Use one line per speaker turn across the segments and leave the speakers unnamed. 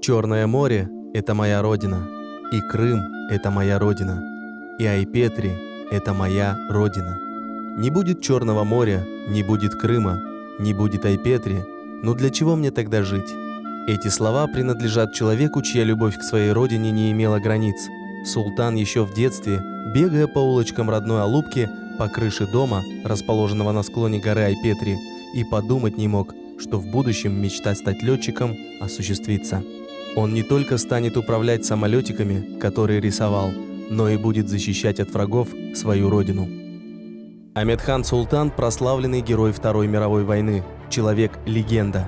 Черное море – это моя родина, и Крым – это моя родина, и Айпетри – это моя родина. Не будет Черного моря, не будет Крыма, не будет Айпетри, но для чего мне тогда жить? Эти слова принадлежат человеку, чья любовь к своей родине не имела границ. Султан еще в детстве, бегая по улочкам родной Алупки, по крыше дома, расположенного на склоне горы Айпетри, и подумать не мог, что в будущем мечта стать летчиком осуществится. Он не только станет управлять самолетиками, которые рисовал, но и будет защищать от врагов свою родину. Ахмед-хан Султан – прославленный герой Второй мировой войны, человек-легенда.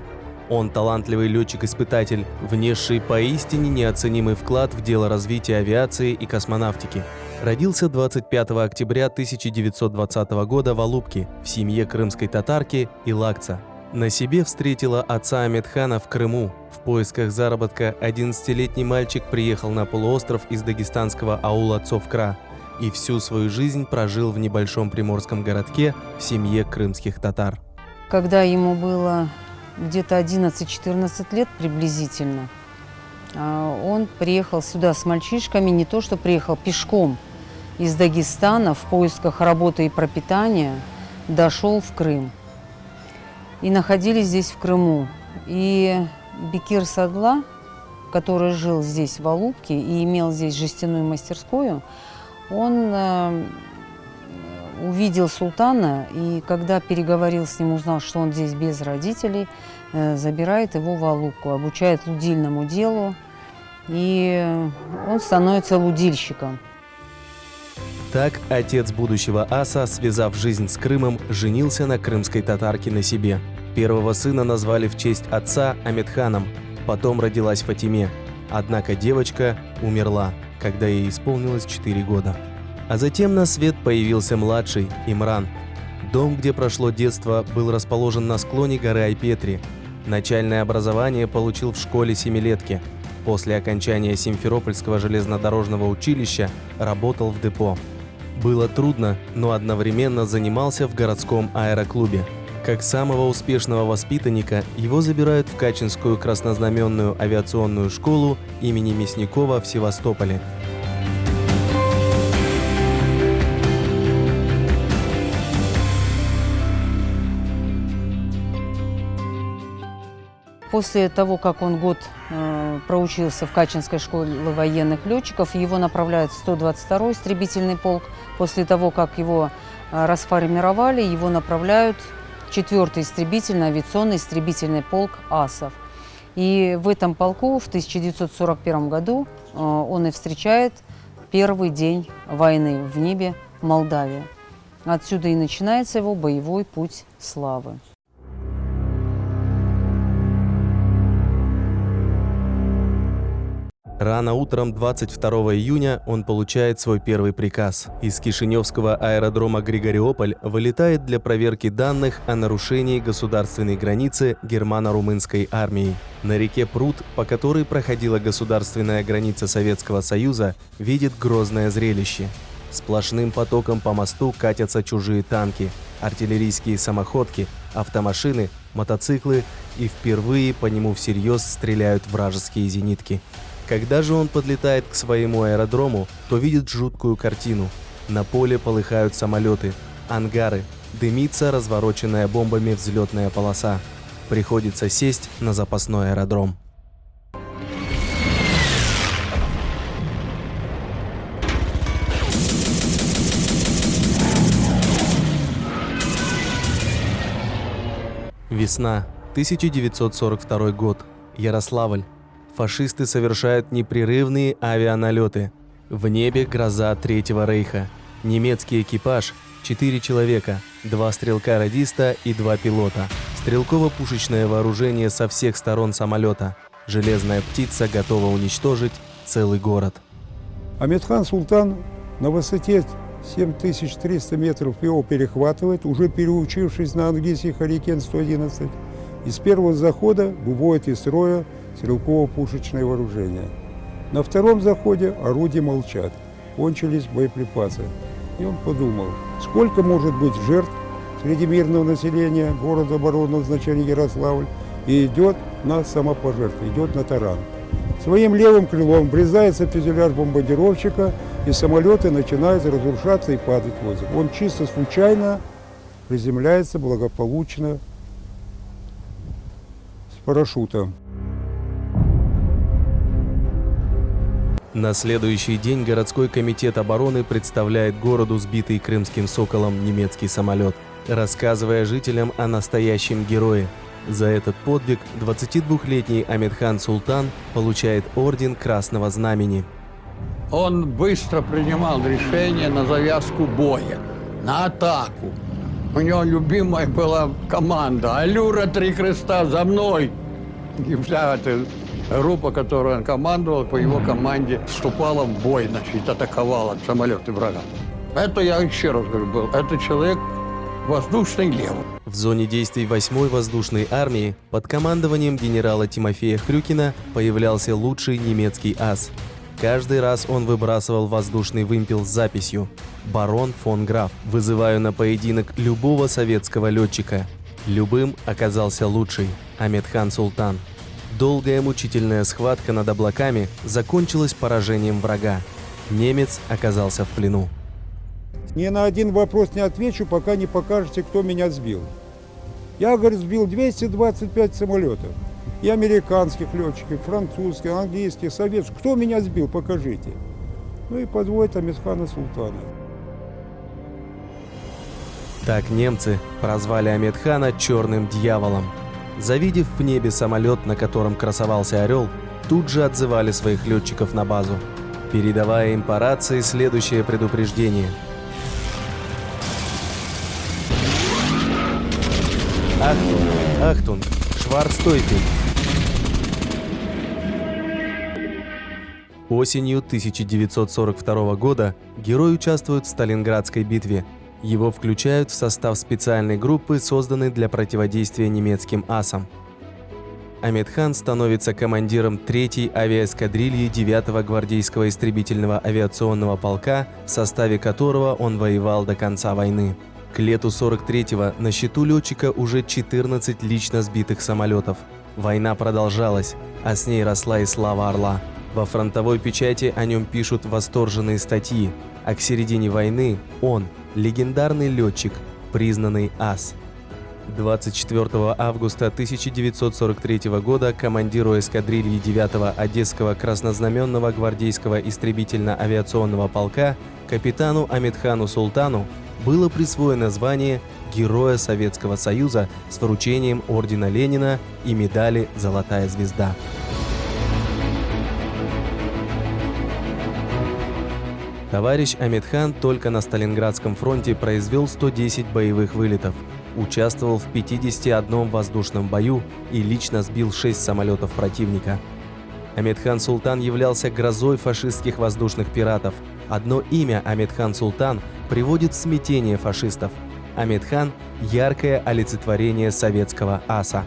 Он талантливый летчик-испытатель, внесший поистине неоценимый вклад в дело развития авиации и космонавтики. Родился 25 октября 1920 года в Алупке в семье крымской татарки Илакца. На себе встретила отца Ахмед-хана в Крыму. В поисках заработка 11-летний мальчик приехал на полуостров из дагестанского аула Цовкра и всю свою жизнь прожил в небольшом приморском городке в семье крымских татар.
Когда ему было где-то 11-14 лет приблизительно, он приехал сюда с мальчишками, не то что приехал, пешком из Дагестана в поисках работы и пропитания дошел в Крым. И находились здесь, в Крыму. И Бекир Садла, который жил здесь, в Алупке, и имел здесь жестяную мастерскую, он увидел султана, и когда переговорил с ним, узнал, что он здесь без родителей, забирает его в Алупку, обучает лудильному делу, и он становится лудильщиком.
Так отец будущего аса, связав жизнь с Крымом, женился на крымской татарке на себе. Первого сына назвали в честь отца Ахмед-ханом, потом родилась Фатиме. Однако девочка умерла, когда ей исполнилось 4 года. А затем на свет появился младший, Имран. Дом, где прошло детство, был расположен на склоне горы Айпетри. Начальное образование получил в школе семилетки. После окончания Симферопольского железнодорожного училища работал в депо. Было трудно, но одновременно занимался в городском аэроклубе. Как самого успешного воспитанника его забирают в Качинскую краснознаменную авиационную школу имени Мясникова в Севастополе.
После того, как он год проучился в Качинской школе военных летчиков, его направляют в 122-й истребительный полк. После того, как его расформировали, его направляют в 4-й истребительный авиационный истребительный полк АСов. И в этом полку в 1941 году он и встречает первый день войны в небе Молдавии. Отсюда и начинается его боевой путь славы.
Рано утром 22 июня он получает свой первый приказ. Из Кишиневского аэродрома Григориополь вылетает для проверки данных о нарушении государственной границы германо-румынской армии. На реке Прут, по которой проходила государственная граница Советского Союза, видит грозное зрелище. Сплошным потоком по мосту катятся чужие танки, артиллерийские самоходки, автомашины, мотоциклы, и впервые по нему всерьез стреляют вражеские зенитки. Когда же он подлетает к своему аэродрому, то видит жуткую картину. На поле полыхают самолеты, ангары, дымится развороченная бомбами взлетная полоса. Приходится сесть на запасной аэродром. Весна, 1942 год. Ярославль. Фашисты совершают непрерывные авианалеты. В небе гроза Третьего рейха. Немецкий экипаж – 4 человека, 2 стрелка-радиста и 2 пилота. Стрелково-пушечное вооружение со всех сторон самолета. Железная птица готова уничтожить целый город.
Ахмед-хан Султан на высоте 7300 метров его перехватывает, уже переучившись на английский Hurricane 111. И с первого захода выводит из строя стрелково-пушечное вооружение. На втором заходе орудия молчат, кончились боеприпасы. И он подумал, сколько может быть жертв среди мирного населения города оборонного значения Ярославль, и идет на самопожертвование, идет на таран. Своим левым крылом врезается в фюзеляж бомбардировщика, и самолеты начинают разрушаться и падать в воздух. Он чисто случайно приземляется благополучно с парашютом.
На следующий день городской комитет обороны представляет городу сбитый крымским «Соколом» немецкий самолет, рассказывая жителям о настоящем герое. За этот подвиг 22-летний Амедхан Султан получает орден Красного Знамени.
Он быстро принимал решение на завязку боя, на атаку. У него любимая была команда «Алюра, три креста, за мной!» И вся эта группа, которую он командовал, по его команде вступала в бой, значит, атаковала самолеты врага. Это, я еще раз говорю, был, это человек воздушный лев.
В зоне действий 8-й воздушной армии под командованием генерала Тимофея Хрюкина появлялся лучший немецкий ас. Каждый раз он выбрасывал воздушный вымпел с записью «Барон фон Граф. Вызываю на поединок любого советского летчика». Любым оказался лучший – Амедхан Султан. Долгая мучительная схватка над облаками закончилась поражением врага. Немец оказался в плену.
Ни на один вопрос не отвечу, пока не покажете, кто меня сбил. Я, говорит, сбил 225 самолетов. И американских летчиков, французских, английских, советских. Кто меня сбил, покажите. Ну и подводит Амедхана Султана.
Так немцы прозвали Амедхана «Черным дьяволом». Завидев в небе самолет, на котором красовался орел, тут же отзывали своих летчиков на базу, передавая им по рации следующее предупреждение. Ахтунг, Ахтунг, Шварцтойфель. Осенью 1942 года герой участвует в Сталинградской битве. Его включают в состав специальной группы, созданной для противодействия немецким асам. Амедхан становится командиром 3-й авиаэскадрильи 9-го гвардейского истребительного авиационного полка, в составе которого он воевал до конца войны. К лету 43-го на счету летчика уже 14 лично сбитых самолетов. Война продолжалась, а с ней росла и слава Орла. Во фронтовой печати о нем пишут восторженные статьи, а к середине войны он – легендарный летчик, признанный ас. 24 августа 1943 года командиру эскадрильи 9-го Одесского краснознаменного гвардейского истребительно-авиационного полка капитану Амедхану Султану было присвоено звание Героя Советского Союза с вручением ордена Ленина и медали «Золотая звезда». Товарищ Амедхан только на Сталинградском фронте произвел 110 боевых вылетов, участвовал в 51 воздушном бою и лично сбил 6 самолетов противника. Амедхан Султан являлся грозой фашистских воздушных пиратов. Одно имя Амедхан Султан приводит в смятение фашистов. Амедхан – яркое олицетворение советского аса.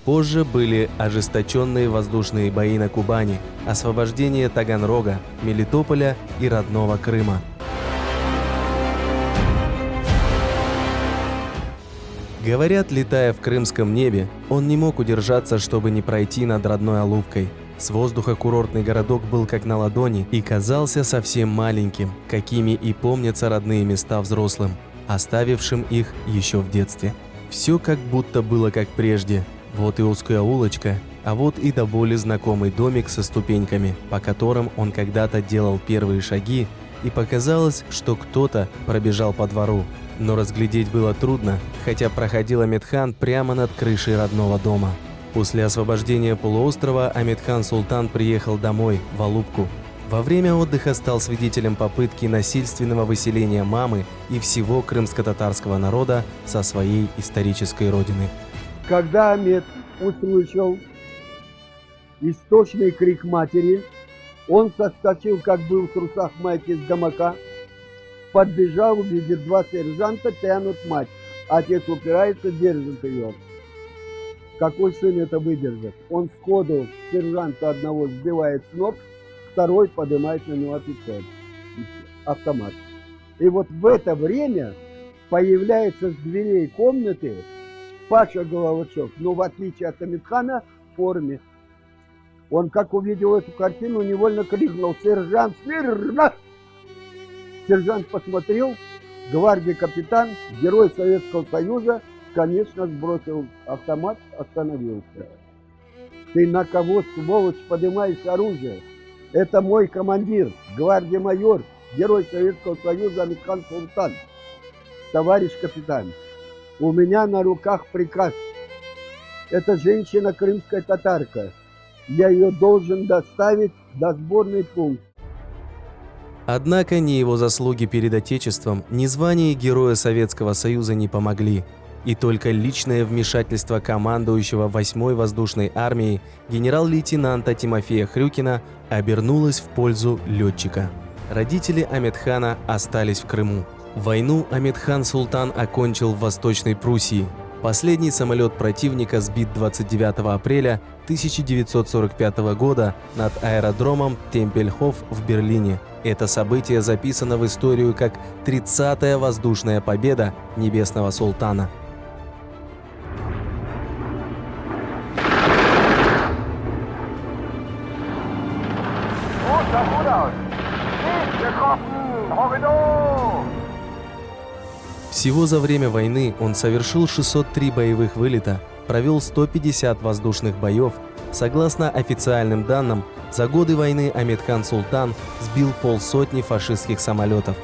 Позже были ожесточенные воздушные бои на Кубани, освобождение Таганрога, Мелитополя и родного Крыма. Говорят, летая в крымском небе, он не мог удержаться, чтобы не пройти над родной Алупкой. С воздуха курортный городок был как на ладони и казался совсем маленьким, какими и помнятся родные места взрослым, оставившим их еще в детстве. Все как будто было как прежде. Вот и узкая улочка, а вот и до боли знакомый домик со ступеньками, по которым он когда-то делал первые шаги, и показалось, что кто-то пробежал по двору. Но разглядеть было трудно, хотя проходил Амедхан прямо над крышей родного дома. После освобождения полуострова Амедхан Султан приехал домой, в Алупку. Во время отдыха стал свидетелем попытки насильственного выселения мамы и всего крымско-татарского народа со своей исторической родины.
Когда Амед услышал истошный крик матери, он соскочил, как был в трусах майки, с гамака, подбежал, увидит 2 сержанта, тянут мать. Отец упирается, держит ее. Какой сын это выдержит? Он сходу сержанта одного сбивает с ног, второй поднимает на него автомат. И вот в это время появляется с дверей комнаты Паша Головачев, но в отличие от Амитхана, в форме. Он, как увидел эту картину, невольно крикнул: «Сержант, смирно!» Сержант посмотрел, гвардии капитан, герой Советского Союза, конечно, сбросил автомат, остановился. «Ты на кого, сволочь, поднимаешь оружие? Это мой командир, гвардии майор, герой Советского Союза Амитхан Султан. Товарищ капитан, у меня на руках приказ. Это женщина крымская татарка. Я ее должен доставить до сборный пункт».
Однако ни его заслуги перед Отечеством, ни звание Героя Советского Союза не помогли. И только личное вмешательство командующего 8-й воздушной армией генерал-лейтенанта Тимофея Хрюкина обернулось в пользу летчика. Родители Амедхана остались в Крыму. Войну Амедхан Султан окончил в Восточной Пруссии. Последний самолет противника сбит 29 апреля 1945 года над аэродромом Темпельхоф в Берлине. Это событие записано в историю как 30-я воздушная победа Небесного Султана. Всего за время войны он совершил 603 боевых вылета, провел 150 воздушных боев. Согласно официальным данным, за годы войны Амедхан Султан сбил 500 фашистских самолетов.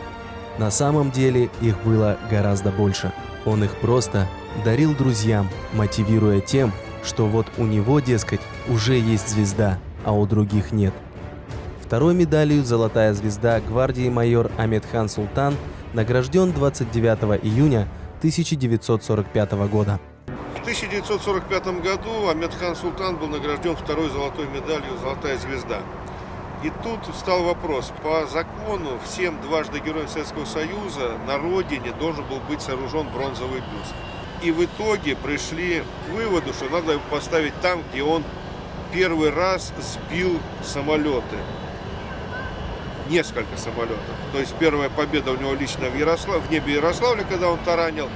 На самом деле их было гораздо больше. Он их просто дарил друзьям, мотивируя тем, что вот у него, дескать, уже есть звезда, а у других нет. Второй медалью «Золотая звезда» гвардии майор Амедхан Султан награжден 29 июня 1945 года.
В 1945 году Амедхан Султан был награжден второй золотой медалью «Золотая звезда». И тут встал вопрос: по закону всем дважды героям Советского Союза на родине должен был быть сооружен бронзовый бюст. И в итоге пришли к выводу, что надо его поставить там, где он первый раз сбил самолеты. Несколько самолетов. То есть первая победа у него лично в небе Ярославля, когда он таранил.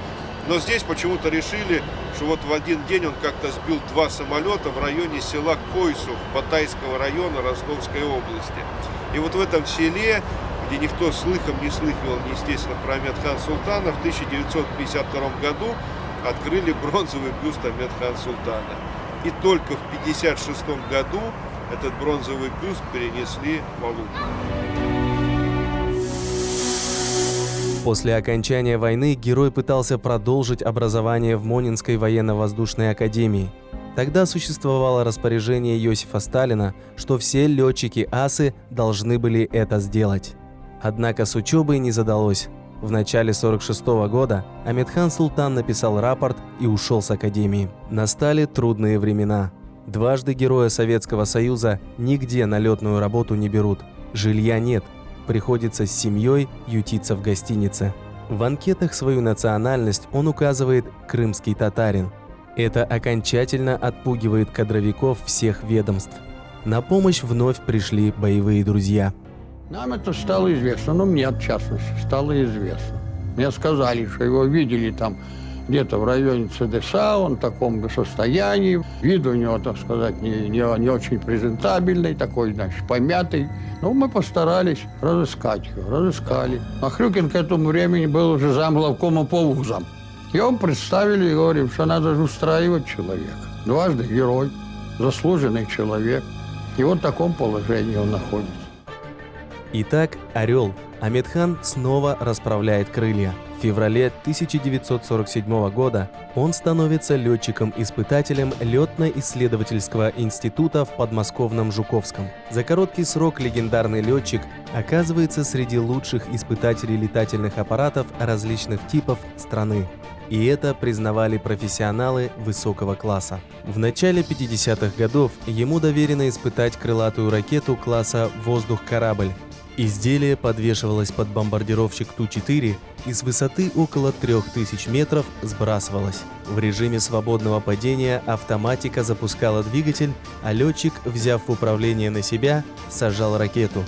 Но здесь почему-то решили, что вот в один день он как-то сбил 2 самолета в районе села Койсух Батайского района Ростовской области. И вот в этом селе, где никто слыхом не слыхивал, естественно, про Амедхан Султана, в 1952 году открыли бронзовый бюст Амедхан Султана. И только в 1956 году этот бронзовый бюст перенесли в Алупу.
После окончания войны герой пытался продолжить образование в Монинской военно-воздушной академии. Тогда существовало распоряжение Иосифа Сталина, что все летчики-асы должны были это сделать. Однако с учебой не задалось. В начале 1946 года Амедхан Султан написал рапорт и ушел с академии. Настали трудные времена. Дважды Героя Советского Союза нигде на летную работу не берут. Жилья нет. Приходится с семьей ютиться в гостинице. В анкетах свою национальность он указывает «крымский татарин». Это окончательно отпугивает кадровиков всех ведомств. На помощь вновь пришли боевые друзья.
Нам это стало известно, но мне, в частности, стало известно. Мне сказали, что его видели там где-то в районе ЦДСА, он в таком состоянии. Вид у него, так сказать, не очень презентабельный, такой, значит, помятый. Ну, мы постарались разыскать его, разыскали. А Хрюкин к этому времени был уже замглавкома по вузам. И он представили и говорим, что надо же устраивать человека. Дважды герой, заслуженный человек. И вот в таком положении он находится.
Итак, «Орел». Амедхан снова расправляет крылья. В феврале 1947 года он становится летчиком-испытателем Летно-исследовательского института в подмосковном Жуковском. За короткий срок легендарный летчик оказывается среди лучших испытателей летательных аппаратов различных типов страны. И это признавали профессионалы высокого класса. В начале 50-х годов ему доверено испытать крылатую ракету класса «Воздух-корабль». Изделие подвешивалось под бомбардировщик Ту-4 и с высоты около 3000 метров сбрасывалось. В режиме свободного падения автоматика запускала двигатель, а летчик, взяв в управление на себя, сажал ракету.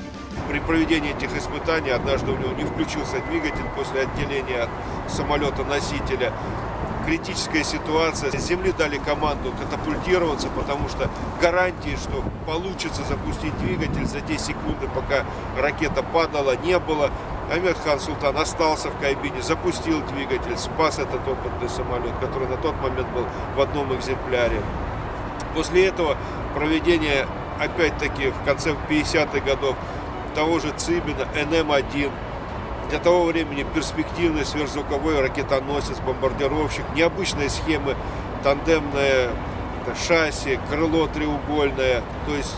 При проведении этих испытаний однажды у него не включился двигатель после отделения от самолета-носителя. критическая ситуация. С земли дали команду катапультироваться, потому что гарантии, что получится запустить двигатель за те секунды, пока ракета падала, не было. Амедхан Султан остался в кабине, запустил двигатель, спас этот опытный самолет, который на тот момент был в одном экземпляре. После этого проведение, опять-таки, в конце 50-х годов того же Цыбина, НМ-1, для того времени перспективный сверхзвуковой ракетоносец, бомбардировщик, необычные схемы, тандемное шасси, крыло треугольное, то есть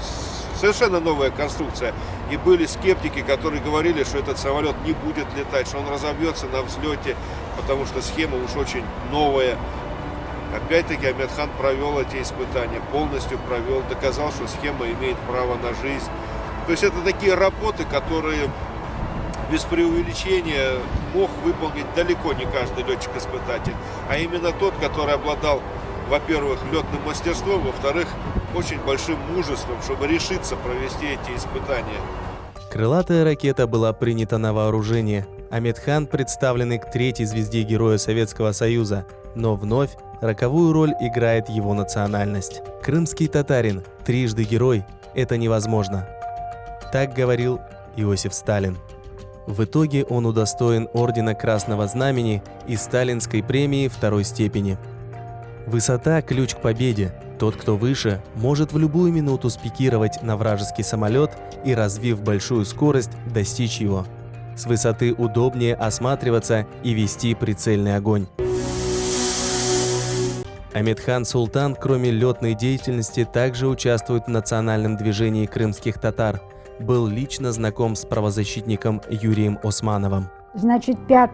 совершенно новая конструкция. И были скептики, которые говорили, что этот самолет не будет летать, что он разобьется на взлете, потому что схема уж очень новая. Опять-таки Амедхан провел эти испытания, полностью провел, доказал, что схема имеет право на жизнь. То есть это такие работы, которые без преувеличения мог выполнить далеко не каждый летчик-испытатель, а именно тот, который обладал, во-первых, летным мастерством, во-вторых, очень большим мужеством, чтобы решиться провести эти испытания.
Крылатая ракета была принята на вооружение. Амедхан представленный к третьей звезде Героя Советского Союза, но вновь роковую роль играет его национальность. Крымский татарин, трижды герой – это невозможно. Так говорил Иосиф Сталин. В итоге он удостоен ордена Красного Знамени и Сталинской премии второй степени. Высота – ключ к победе. Тот, кто выше, может в любую минуту спикировать на вражеский самолет и, развив большую скорость, достичь его. С высоты удобнее осматриваться и вести прицельный огонь. Амедхан Султан, кроме летной деятельности, также участвует в национальном движении крымских татар. Был лично знаком с правозащитником Юрием Османовым.
Значит, 5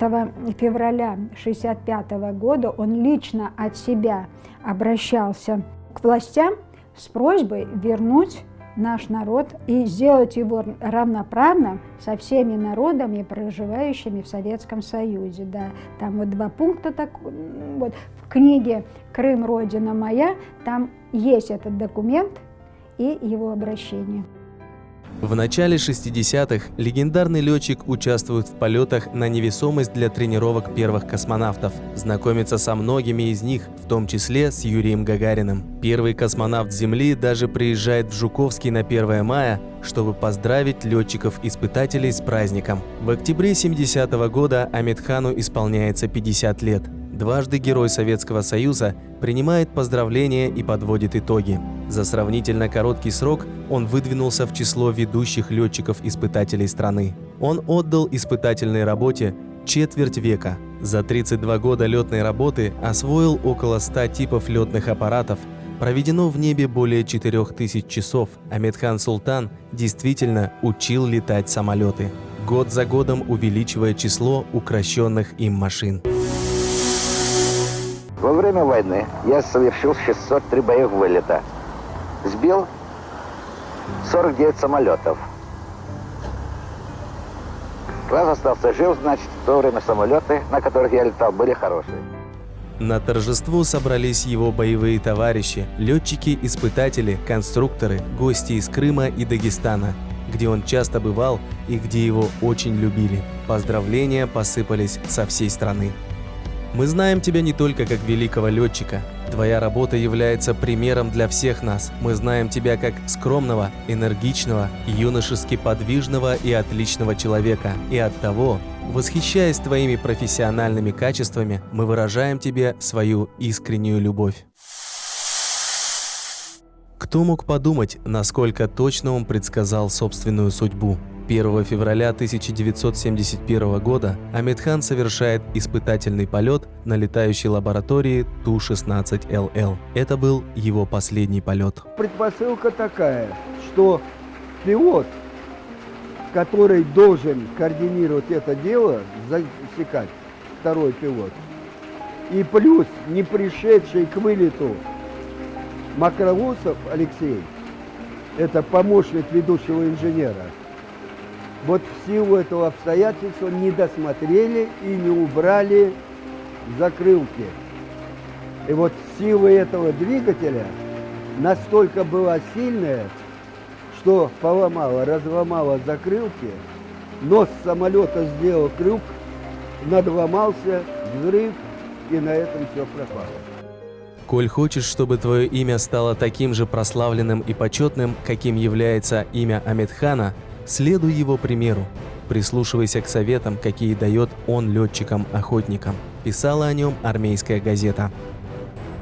февраля 1965 года он лично от себя обращался к властям с просьбой вернуть наш народ и сделать его равноправным со всеми народами, проживающими в Советском Союзе. Да, там вот 2 пункта вот, в книге «Крым, Родина моя», там есть этот документ и его обращение.
В начале 60-х легендарный летчик участвует в полетах на невесомость для тренировок первых космонавтов, знакомится со многими из них, в том числе с Юрием Гагариным. Первый космонавт Земли даже приезжает в Жуковский на 1 мая, чтобы поздравить летчиков-испытателей с праздником. В октябре 70-го года Амедхану исполняется 50 лет. Дважды Герой Советского Союза принимает поздравления и подводит итоги. За сравнительно короткий срок он выдвинулся в число ведущих летчиков-испытателей страны. Он отдал испытательной работе четверть века. За 32 года летной работы освоил около 100 типов летных аппаратов. Проведено в небе более 4000 часов. Амедхан Султан действительно учил летать самолеты, год за годом увеличивая число укращенных им машин.
Во время войны я совершил 603 боевых вылета. Сбил 49 самолетов. Раз остался жив, значит, в то время самолеты, на которых я летал, были хорошие.
На торжество собрались его боевые товарищи, летчики-испытатели, конструкторы, гости из Крыма и Дагестана, где он часто бывал и где его очень любили. Поздравления посыпались со всей страны. Мы знаем тебя не только как великого летчика. Твоя работа является примером для всех нас. Мы знаем тебя как скромного, энергичного, юношески подвижного и отличного человека. И оттого, восхищаясь твоими профессиональными качествами, мы выражаем тебе свою искреннюю любовь. Кто мог подумать, насколько точно он предсказал собственную судьбу? 1 февраля 1971 года Амедхан совершает испытательный полет на летающей лаборатории Ту-16ЛЛ. Это был его последний полет.
Предпосылка такая, что пилот, который должен координировать это дело, засекать, второй пилот, и плюс не пришедший к вылету Макроусов Алексей, это помощник ведущего инженера, вот в силу этого обстоятельства не досмотрели и не убрали закрылки. И вот сила этого двигателя настолько была сильная, что поломала, разломала закрылки, нос самолета сделал крюк, надломался, взрыв, и на этом все пропало.
Коль хочешь, чтобы твое имя стало таким же прославленным и почетным, каким является имя Амедхана, следуй его примеру. Прислушивайся к советам, какие дает он летчикам-охотникам. Писала о нем армейская газета.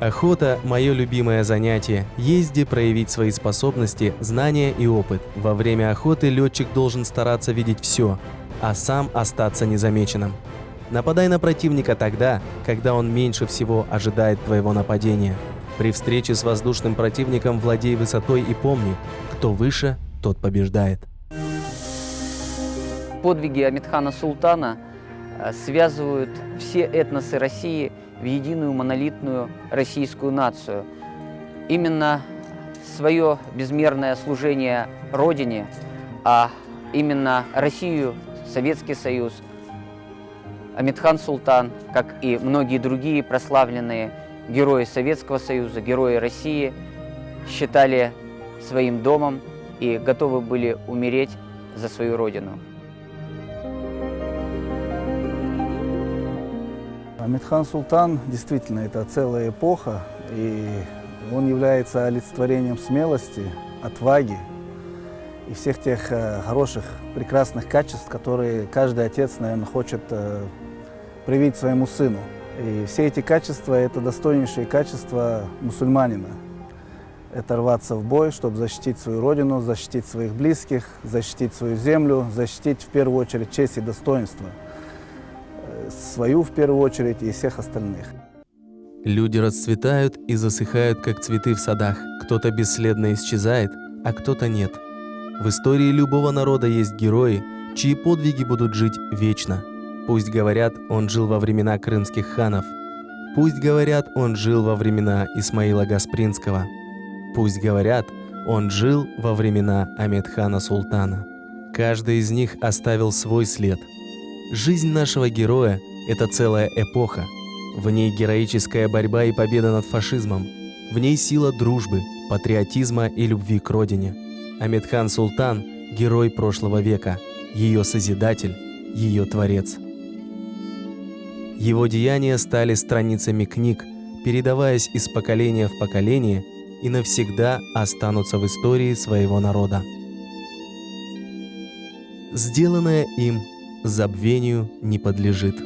Охота – мое любимое занятие. Есть где проявить свои способности, знания и опыт. Во время охоты летчик должен стараться видеть все, а сам остаться незамеченным. Нападай на противника тогда, когда он меньше всего ожидает твоего нападения. При встрече с воздушным противником владей высотой и помни, кто выше, тот побеждает.
Подвиги Амедхана Султана связывают все этносы России в единую монолитную российскую нацию. Именно свое безмерное служение Родине, а именно Россию, Советский Союз, Амедхан Султан, как и многие другие прославленные герои Советского Союза, герои России, считали своим домом и готовы были умереть за свою Родину.
Амедхан Султан действительно это целая эпоха, и он является олицетворением смелости, отваги и всех тех хороших, прекрасных качеств, которые каждый отец, наверное, хочет привить своему сыну. И все эти качества – это достойнейшие качества мусульманина. Это рваться в бой, чтобы защитить свою родину, защитить своих близких, защитить свою землю, защитить в первую очередь честь и достоинство. Свою в первую очередь и всех остальных.
Люди расцветают и засыхают, как цветы в садах. Кто-то бесследно исчезает, а кто-то нет. В истории любого народа есть герои, чьи подвиги будут жить вечно. Пусть говорят, он жил во времена крымских ханов. Пусть говорят, он жил во времена Исмаила Гаспринского. Пусть говорят, он жил во времена Амедхана Султана. Каждый из них оставил свой след. Жизнь нашего героя – это целая эпоха. В ней героическая борьба и победа над фашизмом. В ней сила дружбы, патриотизма и любви к родине. Амедхан Султан – герой прошлого века, ее созидатель, ее творец. Его деяния стали страницами книг, передаваясь из поколения в поколение и навсегда останутся в истории своего народа. Сделанное им забвению не подлежит.